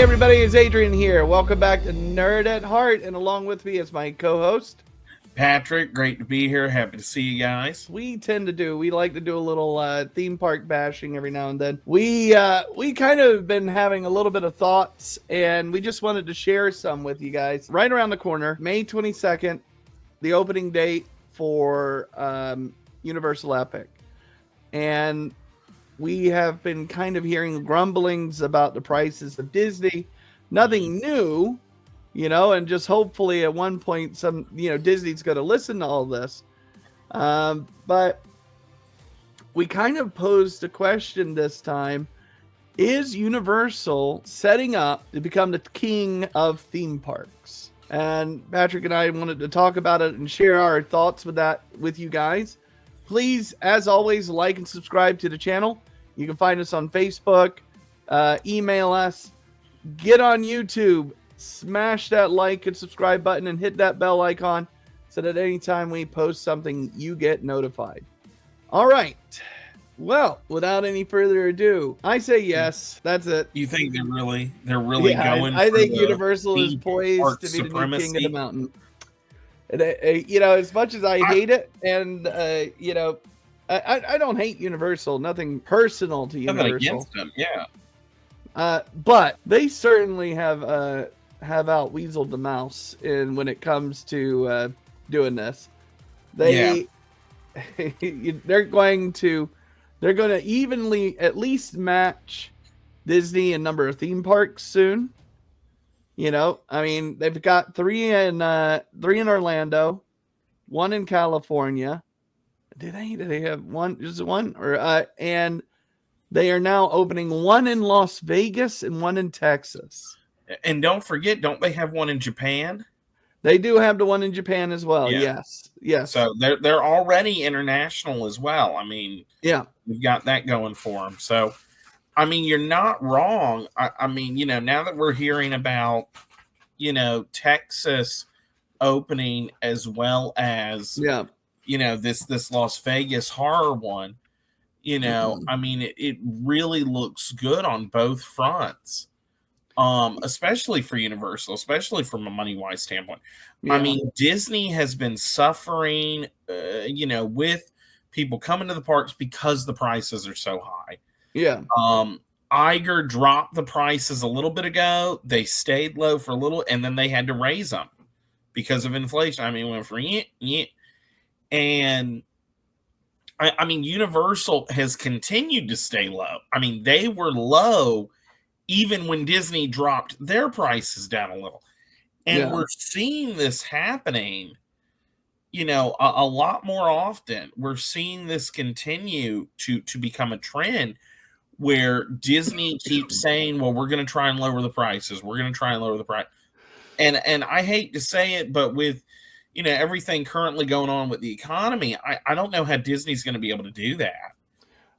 Hey everybody, it's Adrian here. Welcome back to Nerd at Heart, and along with me is my co-host Patrick. Great to be here. Happy to see you guys. we like to do a little theme park bashing every now and then. We kind of been having a little bit of thoughts, and we just wanted to share some with you guys. Right around the corner, May 22nd, the opening date for Universal Epic, and we have been kind of hearing grumblings about the prices of Disney. Nothing new, and just hopefully at one point Disney's going to listen to all this. But we kind of posed a question this time. Is Universal setting up to become the king of theme parks? And Patrick and I wanted to talk about it and share our thoughts with you guys. Please, as always, like and subscribe to the channel. You can find us on Facebook, email us, get on YouTube, smash that like and subscribe button, and hit that bell icon so that anytime we post something, you get notified. All right. Well, without any further ado, I say yes. That's it. You think they're really going? I think Universal is poised to be the new king of the mountain. And, as much as I hate it, and I don't hate Universal. Nothing personal to Universal. Nothing against them, yeah. But they certainly have outweaseled the mouse when it comes to doing this. They're going to evenly at least match Disney in number of theme parks soon. They've got three in Orlando, one in California. Do they have one? Just one? And they are now opening one in Las Vegas and one in Texas. And don't forget, don't they have one in Japan? They do have the one in Japan as well. Yeah. Yes. So they're already international as well. We've got that going for them. So, you're not wrong. Now that we're hearing about, Texas opening as well as this Las Vegas horror one, it really looks good on both fronts, especially for Universal, especially from a money-wise standpoint. Yeah. Disney has been suffering, with people coming to the parks because the prices are so high. Yeah. Iger dropped the prices a little bit ago. They stayed low for a little, and then they had to raise them because of inflation. Went for and Universal has continued to stay low. They were low even when Disney dropped their prices down a little. And we're seeing this happening, a lot more often. We're seeing this continue to become a trend where Disney keeps saying, well, we're going to try and lower the prices. We're going to try and lower the price. And I hate to say it, but with everything currently going on with the economy, I don't know how Disney's going to be able to do that.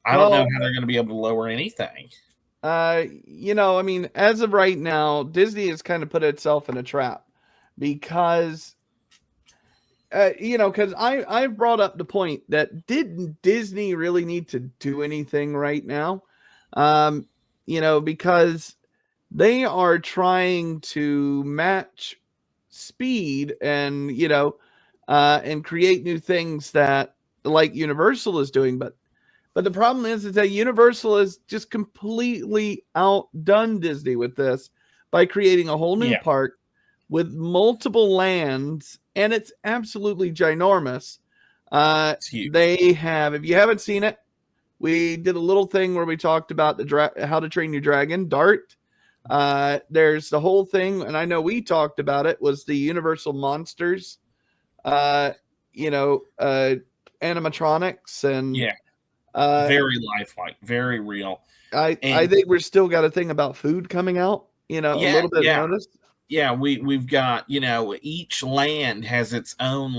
I don't know how they're going to be able to lower anything. As of right now, Disney has kind of put itself in a trap because, because I've brought up the point that didn't Disney really need to do anything right now? Because they are trying to match speed and and create new things that like Universal is doing, but the problem is that Universal has just completely outdone Disney with this by creating a whole new park with multiple lands, and it's absolutely ginormous. They have, if you haven't seen it, we did a little thing where we talked about How to Train Your Dragon, Dart. There's the whole thing, and I know we talked about it, was the Universal Monsters, animatronics, and very lifelike, very real. I think we're still got a thing about food coming out, a little bit notice. Yeah, we've got, each land has its own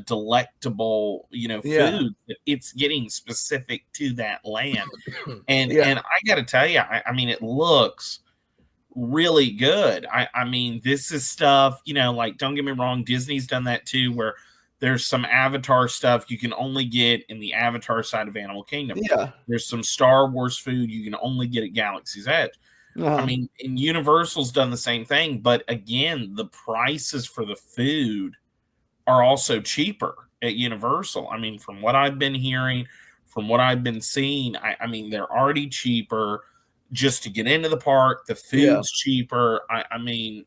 delectable, food that it's getting specific to that land. And I got to tell you, it looks really good. This is stuff, don't get me wrong, Disney's done that too, where there's some Avatar stuff you can only get in the Avatar side of Animal Kingdom. Yeah. There's some Star Wars food you can only get at Galaxy's Edge. I mean, and Universal's done the same thing, but again, the prices for the food are also cheaper at Universal. I mean, from what I've been hearing, from what I've been seeing, I mean, they're already cheaper just to get into the park. The food's cheaper. I mean,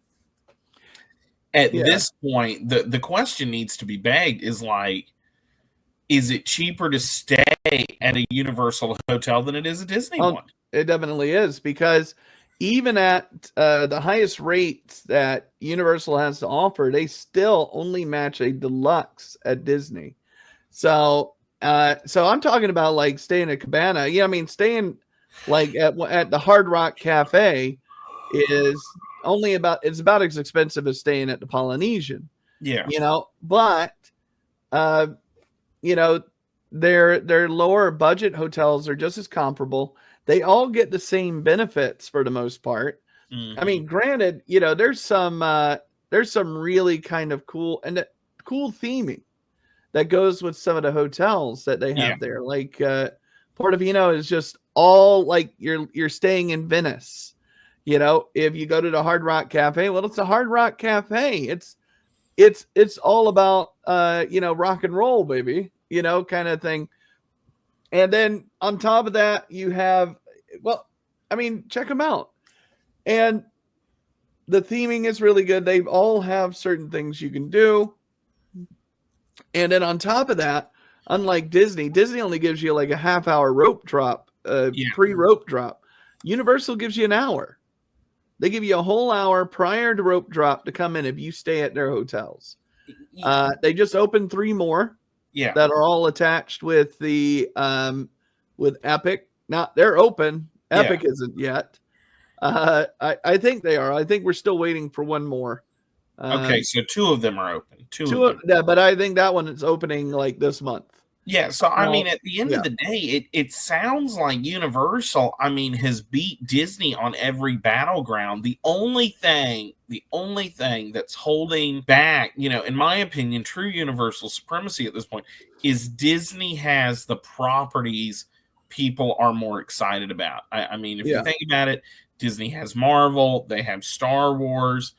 at this point, the question needs to be begged is like, is it cheaper to stay at a Universal hotel than it is a Disney one? It definitely is, because even at the highest rates that Universal has to offer, they still only match a deluxe at Disney. So I'm talking about like staying at Cabana. Yeah, I mean, staying like at the Hard Rock Cafe is it's about as expensive as staying at the Polynesian. Yeah. But their lower budget hotels are just as comparable. They all get the same benefits for the most part. Mm-hmm. I mean, granted, there's some really kind of cool theming that goes with some of the hotels that they have there. Like Portofino is just all like you're staying in Venice. If you go to the Hard Rock Cafe, well, it's a Hard Rock Cafe. It's all about rock and roll, baby, kind of thing. And then on top of that, you have, check them out. And the theming is really good. They all have certain things you can do. And then on top of that, unlike Disney only gives you like a half-hour rope drop, pre-rope drop. Universal gives you an hour. They give you a whole hour prior to rope drop to come in if you stay at their hotels. They just opened 3 more. Yeah, that are all attached with the with Epic. Now they're open. Epic isn't yet. I think they are. I think we're still waiting for one more. Okay, so 2 of them are open. Two of them. Yeah, but I think that one is opening like this month. Yeah, so I mean, at the end of the day, it sounds like Universal, I mean, has beat Disney on every battleground. The only thing that's holding back, in my opinion, true Universal supremacy at this point is Disney has the properties people are more excited about. I mean, if you think about it, Disney has Marvel, they have Star Wars.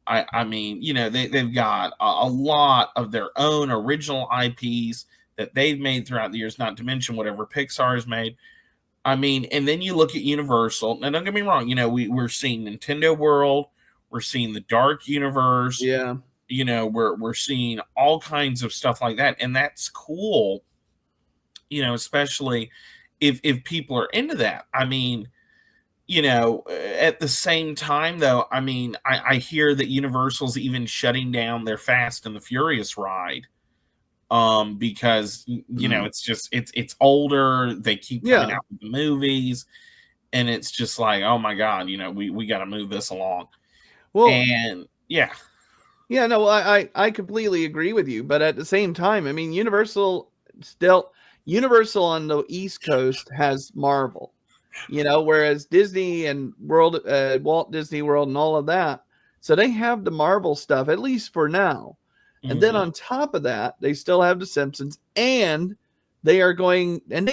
I mean, they've got a lot of their own original IPs that they've made throughout the years, not to mention whatever Pixar has made. I mean, and then you look at Universal, and don't get me wrong, we're seeing Nintendo World, we're seeing the Dark Universe, we're seeing all kinds of stuff like that, and that's cool, especially if people are into that. I mean, at the same time, though, I mean, I hear that Universal's even shutting down their Fast and the Furious ride. Because it's just it's older, they keep coming out with the movies, and it's just like, oh my god, we got to move this along. Well, and no, I completely agree with you, but at the same time, I mean, Universal on the East Coast has Marvel, whereas Disney and Walt Disney World and all of that, so they have the Marvel stuff, at least for now. And then on top of that, they still have The Simpsons, and they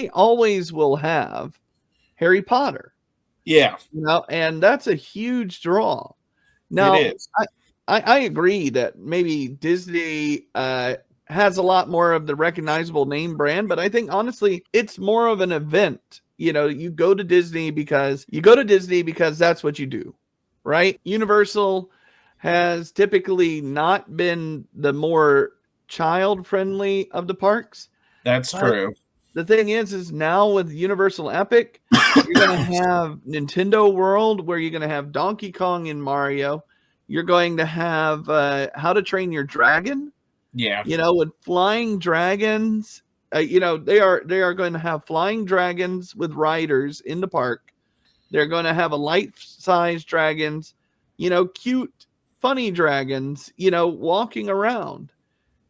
always will have Harry Potter. Yeah. And that's a huge draw. Now, it is. I agree that maybe Disney has a lot more of the recognizable name brand, but I think honestly, it's more of an event. You go to Disney because that's what you do, right? Universal has typically not been the more child-friendly of the parks. That's true. The thing is now with Universal Epic, you're going to have Nintendo World, where you're going to have Donkey Kong and Mario. You're going to have How to Train Your Dragon. Yeah. With flying dragons. They are going to have flying dragons with riders in the park. They're going to have a life-size dragons, cute, funny dragons, walking around.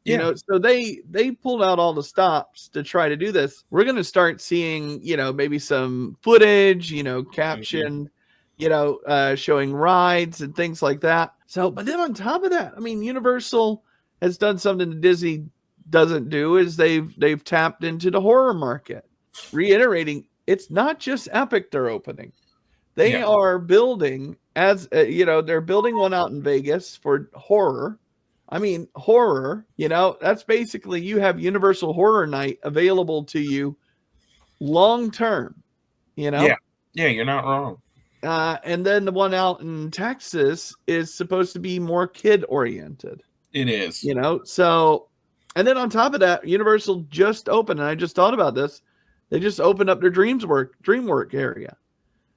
So they pulled out all the stops to try to do this. We're going to start seeing, maybe some footage, captioned, showing rides and things like that. So, but then on top of that, I mean, Universal has done something that Disney doesn't do, is they've tapped into the horror market, reiterating it's not just Epic they're opening. They are building, as they're building one out in Vegas for horror. I mean, horror, that's basically, you have Universal Horror Night available to you long term, Yeah, you're not wrong. And then the one out in Texas is supposed to be more kid oriented. It is. So, and then on top of that, Universal just opened, and I just thought about this. They just opened up their DreamWorks area.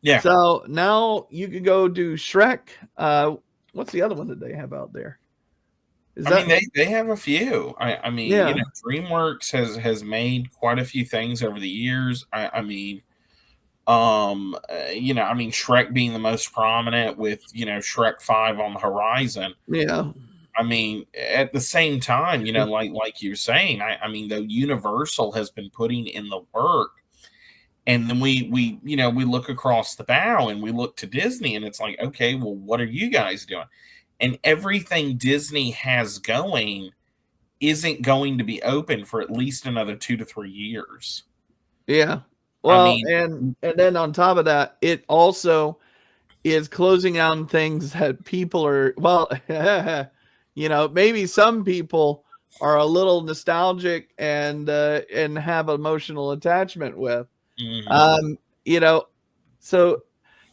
Yeah. So now you can go do Shrek. What's the other one that they have out there? They have a few. I mean, DreamWorks has made quite a few things over the years. Shrek being the most prominent, with Shrek 5 on the horizon. Yeah. I mean, at the same time, like you're saying, though Universal has been putting in the work, and then we look across the bow and we look to Disney, and it's like, okay, well, what are you guys doing? And everything Disney has going isn't going to be open for at least another 2 to 3 years. Yeah. Well, and then on top of that, it also is closing down things that people are, maybe some people are a little nostalgic and have emotional attachment with. Mm-hmm. So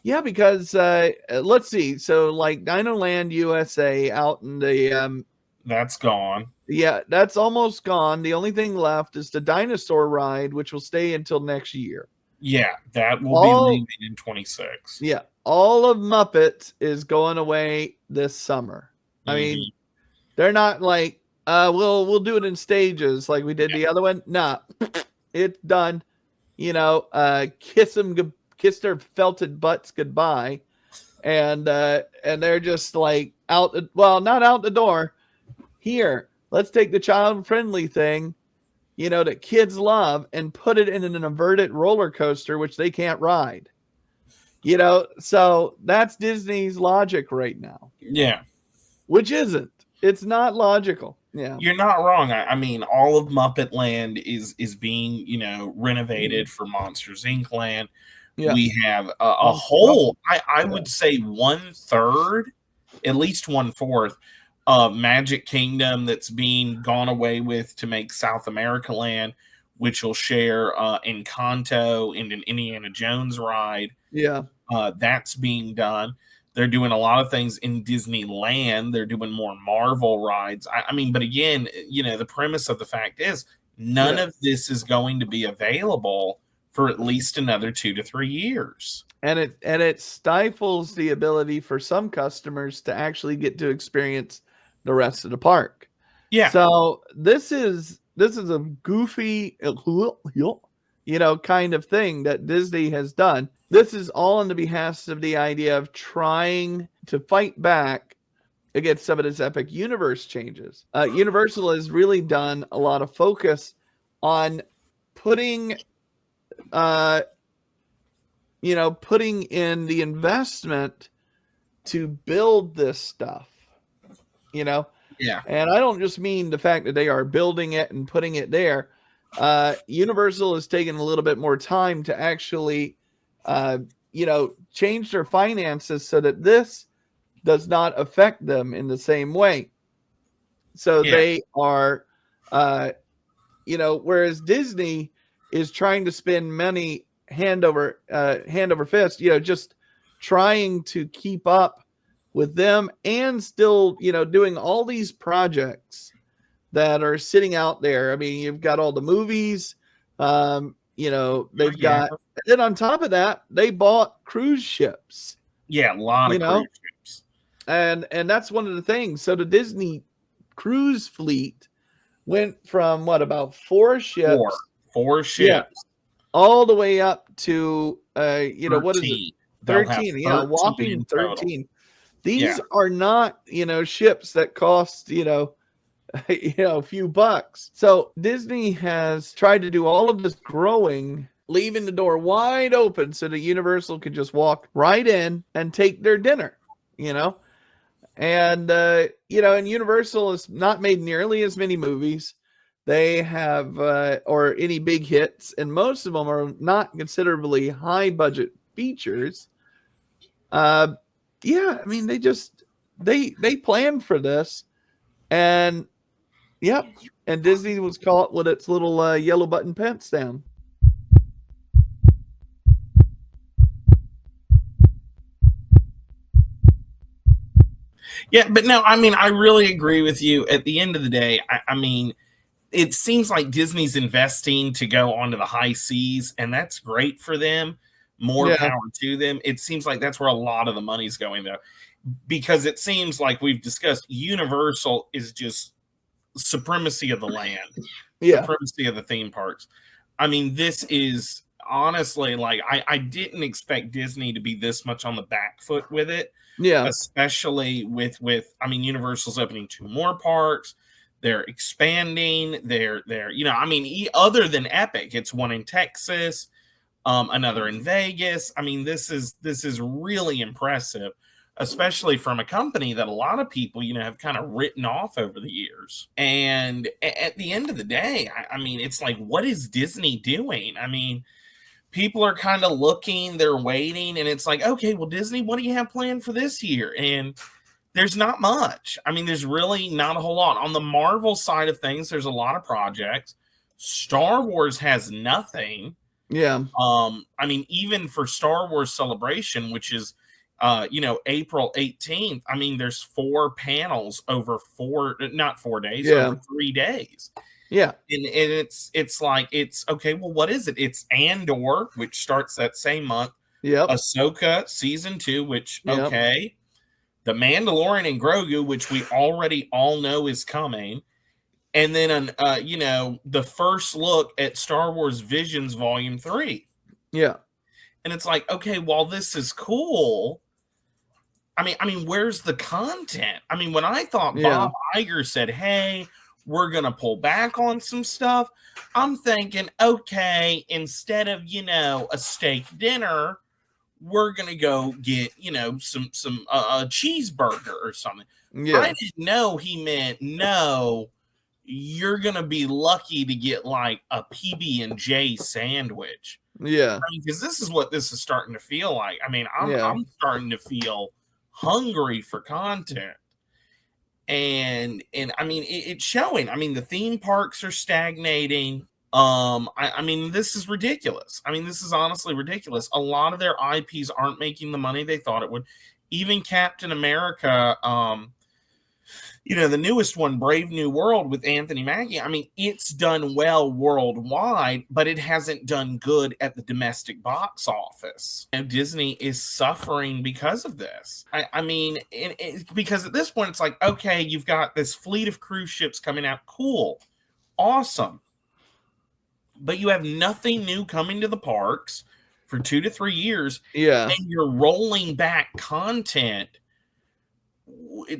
yeah, because let's see. So like Dinoland USA out in the that's gone. Yeah, that's almost gone. The only thing left is the dinosaur ride, which will stay until next year. Yeah, that will be leaving in 26. Yeah, all of Muppets is going away this summer. Mm-hmm. I mean, they're not like we'll do it in stages like we did the other one. Nah, it's done. Kiss their felted butts goodbye, and they're just like out. Well, not out the door. Here, let's take the child-friendly thing, that kids love, and put it in an inverted roller coaster, which they can't ride. So that's Disney's logic right now. Yeah. Which isn't. It's not logical. Yeah. You're not wrong. I mean, all of Muppet Land is being, renovated for Monsters Inc. Land. Yeah. We have a whole, I would say 1/3, at least 1/4 of Magic Kingdom that's being gone away with to make South America Land, which will share Encanto and an Indiana Jones ride. Yeah. That's being done. They're doing a lot of things in Disneyland. They're doing more Marvel rides. But again, the premise of the fact is none of this is going to be available for at least another 2 to 3 years. And it stifles the ability for some customers to actually get to experience the rest of the park. Yeah. So this is a goofy, kind of thing that Disney has done. This is all on the behest of the idea of trying to fight back against some of this epic universe changes. Universal has really done a lot of focus on putting in the investment to build this stuff, Yeah. And I don't just mean the fact that they are building it and putting it there. Universal has taken a little bit more time to actually, change their finances so that this does not affect them in the same way. So they are, whereas Disney is trying to spend money hand over fist, just trying to keep up with them and still, doing all these projects that are sitting out there. I mean, you've got all the movies, they've got, and then on top of that, they bought cruise ships. Yeah, a lot of cruise ships. And that's one of the things. So the Disney cruise fleet went from about 4 ships? Four ships. All the way up to, 13. What is it? 13. Yeah, whopping 13. Total. These are not, ships that cost, a few bucks. So Disney has tried to do all of this growing, leaving the door wide open so that Universal could just walk right in and take their dinner, And, and Universal has not made nearly as many movies. They have, or any big hits, and most of them are not considerably high budget features. Yeah, I mean, they planned for this, and yep, and Disney was caught with its little yellow button pants down. Yeah, but no, I mean, I really agree with you. At the end of the day, I mean, it seems like Disney's investing to go onto the high seas, and that's great for them. More Yeah, power to them. It seems like that's where a lot of the money's going, though, because it seems like we've discussed Universal is just supremacy of the land, yeah, supremacy of the theme parks. I mean, this is honestly like I didn't expect Disney to be this much on the back foot with it, yeah, especially with I mean, Universal's opening 2 more parks. They're expanding. They're I mean, other than Epic, it's one in Texas, another in Vegas. I mean, this is really impressive, especially from a company that a lot of people have kind of written off over the years. And at the end of the day, I mean, it's like, what is Disney doing? I mean, people are kind of looking, they're waiting, and it's like, okay, well, Disney, what do you have planned for this year? And there's not much. I mean, there's really not a whole lot. On the Marvel side of things, there's a lot of projects. Star Wars has nothing. yeah, I mean, even for Star Wars Celebration, which is April 18th, I mean, there's 4 panels over not 4 days, yeah, over 3 days. yeah, And it's like, it's okay, well, what is it? It's Andor, which starts that same month. yep, Ahsoka season 2, which yep, okay. The Mandalorian and Grogu, which we already all know is coming. And then the first look at Star Wars Visions Volume 3. yeah, And it's like, okay, while this is cool, I mean, where's the content? I mean, when I thought yeah, Bob Iger said, "Hey, we're gonna pull back on some stuff," I'm thinking, okay, instead of a steak dinner, we're gonna go get some a cheeseburger or something. I yeah, didn't know he meant no. You're gonna be lucky to get like a PB&J sandwich. yeah, I mean, because this is what this is starting to feel like. I mean, yeah, I'm starting to feel hungry for content, and I mean, it's showing. I mean, the theme parks are stagnating. I mean, this is ridiculous. I mean, this is honestly ridiculous. A lot of their IPs aren't making the money they thought it would. Even Captain America, the newest one, Brave New World with Anthony Mackie, I mean, it's done well worldwide, but it hasn't done good at the domestic box office. Disney is suffering because of this. I mean, because at this point, it's like, okay, you've got this fleet of cruise ships coming out. Cool. Awesome. But you have nothing new coming to the parks for 2 to 3 years, yeah, and you're rolling back content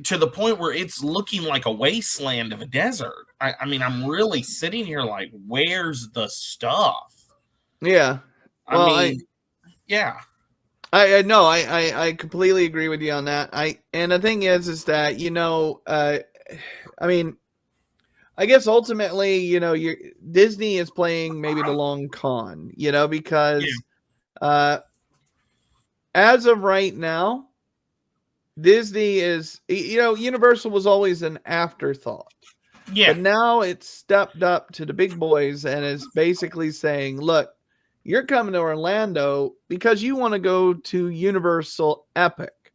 to the point where it's looking like a wasteland of a desert. I mean, I'm really sitting here like, where's the stuff? yeah. I Well, mean, yeah. I no, I completely agree with you on that. And the thing is that I mean, I guess ultimately, Disney is playing maybe the long con, because as of right now, Disney is, Universal was always an afterthought, Yeah. but now it's stepped up to the big boys and is basically saying, look, you're coming to Orlando because you want to go to Universal Epic.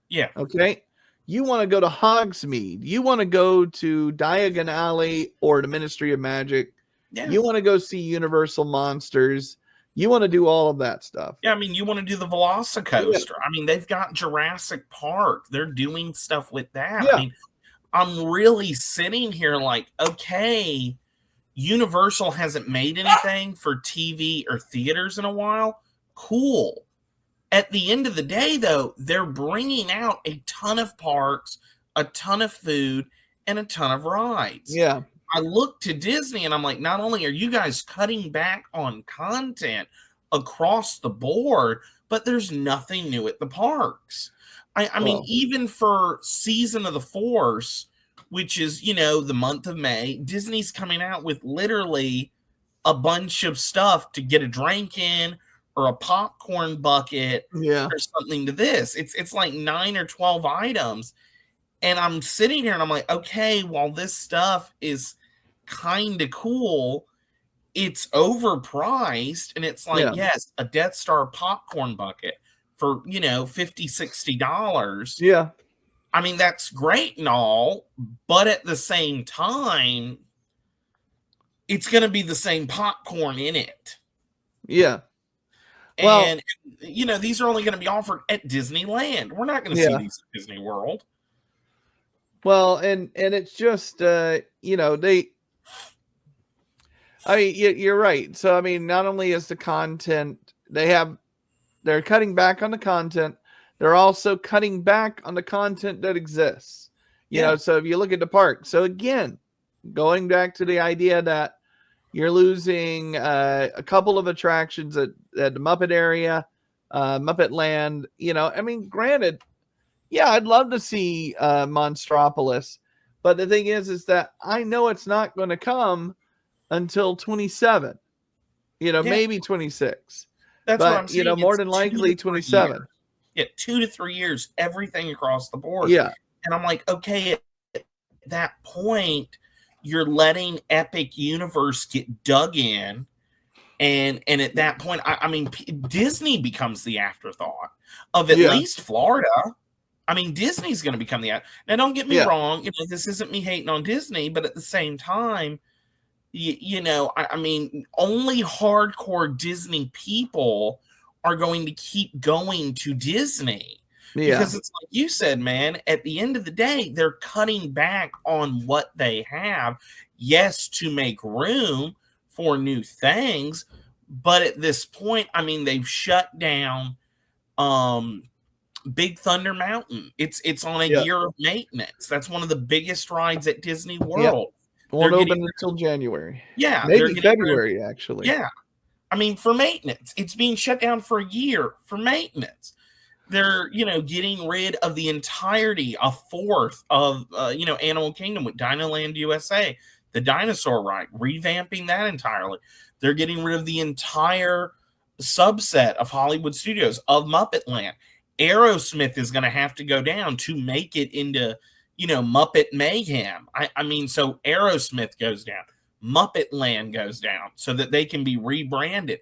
Yeah. Okay. You want to go to Hogsmeade. You want to go to Diagon Alley or the Ministry of Magic. Yeah. You want to go see Universal Monsters. You want to do all of that stuff. Yeah, I mean, you want to do the Velocicoaster. I mean, they've got Jurassic Park. They're doing stuff with that. Yeah. I mean, I'm really sitting here like, okay, Universal hasn't made anything for TV or theaters in a while. Cool. At the end of the day, though, they're bringing out a ton of parks, a ton of food, and a ton of rides. Yeah. I look to Disney and I'm like, not only are you guys cutting back on content across the board, but there's nothing new at the parks. I mean, even for Season of the Force, which is, the month of May, Disney's coming out with literally a bunch of stuff to get a drink in or a popcorn bucket Yeah. or something to this. It's like 9 or 12 items. And I'm sitting here and I'm like, okay, while this stuff is kind of cool, it's overpriced. And it's like, Yeah. yes, a Death Star popcorn bucket for, $50-$60. Yeah. I mean, that's great and all, but at the same time, it's going to be the same popcorn in it. Yeah. Well, And, these are only going to be offered at Disneyland. We're not going to see yeah. these at Disney World. Well, and it's just, I mean, you're right. So, I mean, not only is the content, they're cutting back on the content, they're also cutting back on the content that exists. So if you look at the park, so again, going back to the idea that you're losing a couple of attractions at the Muppet area, Muppet Land. I mean, granted, yeah, I'd love to see Monstropolis, but the thing is that I know it's not going to come until 27. Maybe 26. That's what I'm saying. More than likely 27. Yeah, 2 to 3 years, everything across the board. Yeah. And I'm like, okay, at that point, you're letting Epic Universe get dug in. And at that point, I mean, Disney becomes the afterthought of at least Florida. I mean, Disney's going to become the... Now, don't get me wrong. This isn't me hating on Disney, but at the same time, I mean, only hardcore Disney people are going to keep going to Disney. Because it's like you said, man, at the end of the day, they're cutting back on what they have. Yes, to make room for new things. But at this point, I mean, they've shut down Big Thunder Mountain. It's on a year of maintenance. That's one of the biggest rides at Disney World. Won't open until January. Yeah. Maybe February, actually. Yeah. I mean, for maintenance. It's being shut down for a year for maintenance. They're, getting rid of the entirety, a fourth of, Animal Kingdom with Dinoland USA, the dinosaur ride, revamping that entirely. They're getting rid of the entire subset of Hollywood Studios, of Muppet Land. Aerosmith is going to have to go down to make it into, Muppet Mayhem. I mean, so Aerosmith goes down, Muppet Land goes down so that they can be rebranded.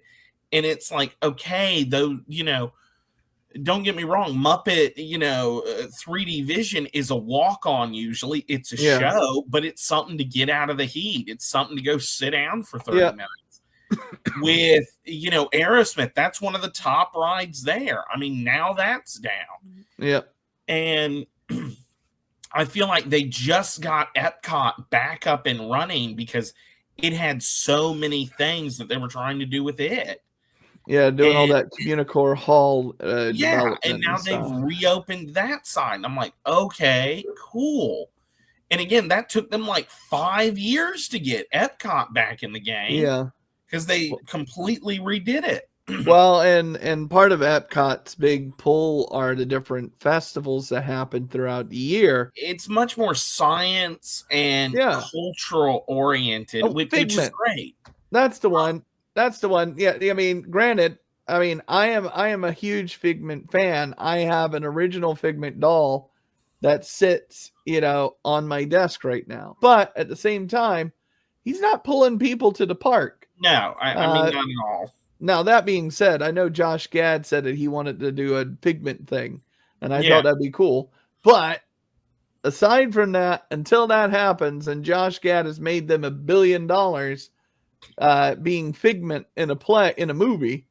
And it's like, okay, though, don't get me wrong, Muppet, 3D Vision is a walk-on usually. It's a show, but it's something to get out of the heat. It's something to go sit down for 30 minutes. With, Aerosmith, that's one of the top rides there. I mean, now that's down. Yep. And I feel like they just got Epcot back up and running because it had so many things that they were trying to do with it. Yeah, doing all that Communicore Hall development. And now they've reopened that side. And I'm like, okay, cool. And again, that took them like 5 years to get Epcot back in the game. Yeah. Because they completely redid it. Well, and part of Epcot's big pull are the different festivals that happen throughout the year. It's much more science and cultural oriented, which is great. That's the one. That's the one. Yeah, I mean, granted, I am a huge Figment fan. I have an original Figment doll that sits, on my desk right now. But at the same time, he's not pulling people to the park. No, I mean, not at all. Now, that being said, I know Josh Gad said that he wanted to do a Figment thing, and I thought that'd be cool. But aside from that, until that happens, and Josh Gad has made them $1 billion being Figment in a movie,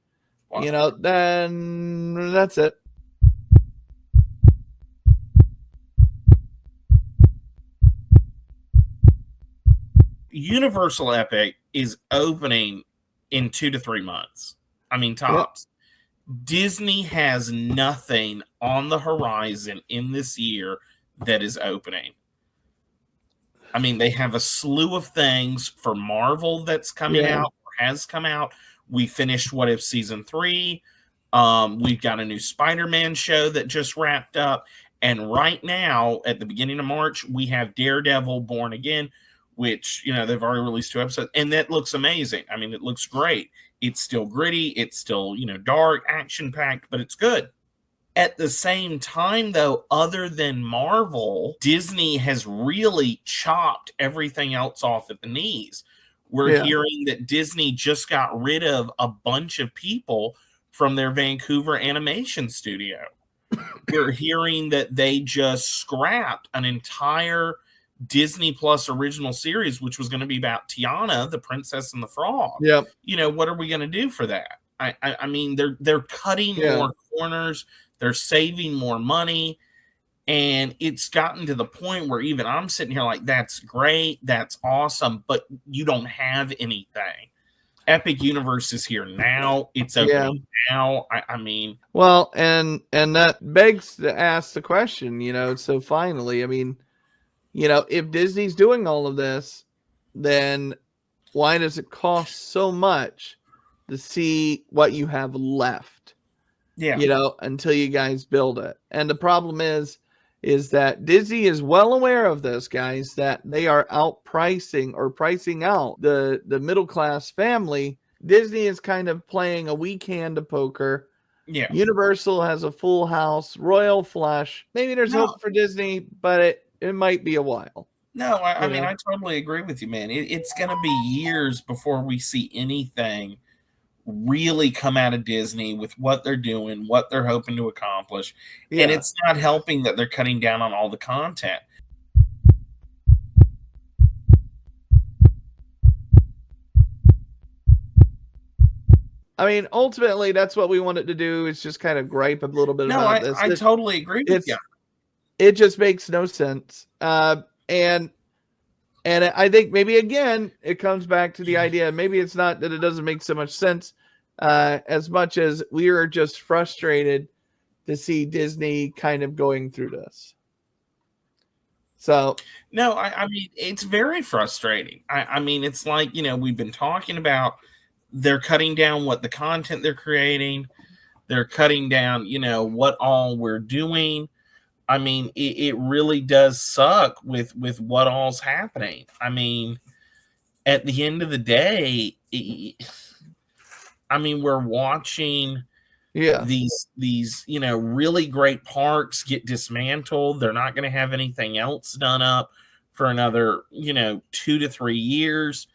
then that's it. Universal Epic is opening in 2 to 3 months. I mean, tops. Yep. Disney has nothing on the horizon in this year that is opening. I mean, they have a slew of things for Marvel that's coming out or has come out. We finished What If Season 3. We've got a new Spider-Man show that just wrapped up. And right now, at the beginning of March, we have Daredevil Born Again. which, they've already released 2 episodes, and that looks amazing. I mean, it looks great. It's still gritty. It's still, dark, action-packed, but it's good. At the same time, though, other than Marvel, Disney has really chopped everything else off at the knees. We're hearing that Disney just got rid of a bunch of people from their Vancouver animation studio. We're hearing that they just scrapped an entire Disney Plus original series, which was going to be about Tiana, the Princess and the Frog. Yep. What are we going to do for that? I mean, they're cutting more corners. They're saving more money, and it's gotten to the point where even I'm sitting here like, that's great, that's awesome, but you don't have anything. Epic Universe is here now. It's opening now. I mean, well, and that begs to ask the question, so finally, I mean, if Disney's doing all of this, then why does it cost so much to see what you have left? Yeah. Until you guys build it. And the problem is that Disney is well aware of this, guys, that they are outpricing or pricing out the middle-class family. Disney is kind of playing a weak hand of poker. Yeah. Universal has a full house, royal flush. Maybe there's hope for Disney, but it might be a while. No, I mean, I totally agree with you, man. It's going to be years before we see anything really come out of Disney with what they're doing, what they're hoping to accomplish. Yeah. And it's not helping that they're cutting down on all the content. I mean, ultimately, that's what we wanted to do, is just kind of gripe a little bit about this. I totally agree with you. It just makes no sense. And I think maybe, again, it comes back to the idea, maybe it's not that it doesn't make so much sense, as much as we are just frustrated to see Disney kind of going through this. So no, I mean, it's very frustrating. I mean, it's like, we've been talking about, they're cutting down what the content they're creating. They're cutting down, what all we're doing. I mean, it really does suck with what all's happening. I mean, at the end of the day, I mean, we're watching these really great parks get dismantled. They're not going to have anything else done up for another 2 to 3 years.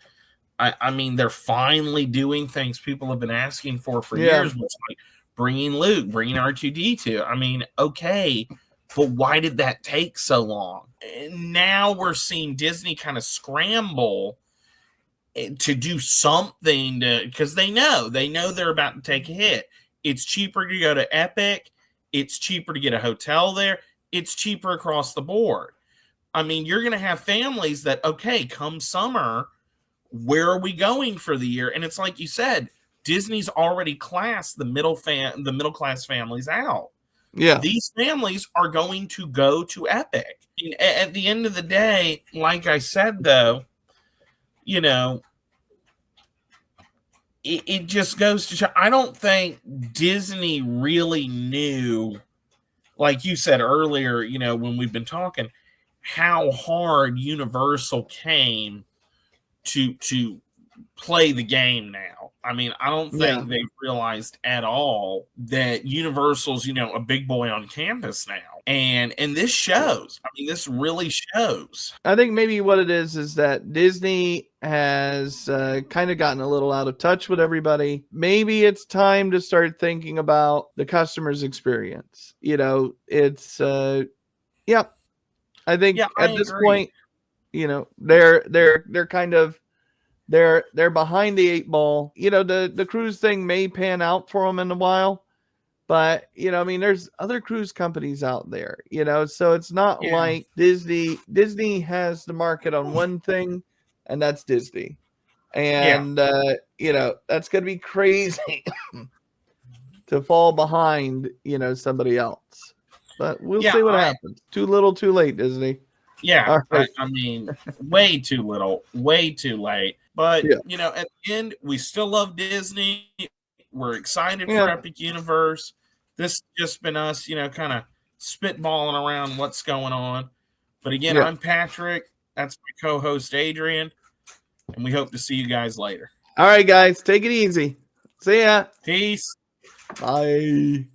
I mean, they're finally doing things people have been asking for years, which, like bringing Luke, bringing R2-D2. I mean, okay, but why did that take so long? And now we're seeing Disney kind of scramble to do something because they know they're about to take a hit. It's cheaper to go to Epic. It's cheaper to get a hotel there. It's cheaper across the board. I mean, you're going to have families that, okay, come summer, where are we going for the year? And it's like you said, Disney's already classed the middle class families out. Yeah. These families are going to go to Epic. At the end of the day, like I said, though, it just goes to show, I don't think Disney really knew, like you said earlier, when we've been talking, how hard Universal came to play the game now. I mean, I don't think they've realized at all that Universal's, a big boy on campus now. And this shows. I mean, this really shows. I think maybe what it is that Disney has kind of gotten a little out of touch with everybody. Maybe it's time to start thinking about the customer's experience. It's I think at this point, they're kind of they're behind the 8 ball. The cruise thing may pan out for them in a while, but I mean, there's other cruise companies out there, so it's not like Disney has the market on one thing, and that's Disney. And that's gonna be crazy to fall behind, somebody else. But we'll see what happens. Too little, too late, Disney. Yeah, right. I mean, way too little, way too late. But, at the end, we still love Disney. We're excited for Epic Universe. This has just been us, kind of spitballing around what's going on. But again, I'm Patrick. That's my co-host Adrian, and we hope to see you guys later. All right, guys, take it easy. See ya. Peace. Bye.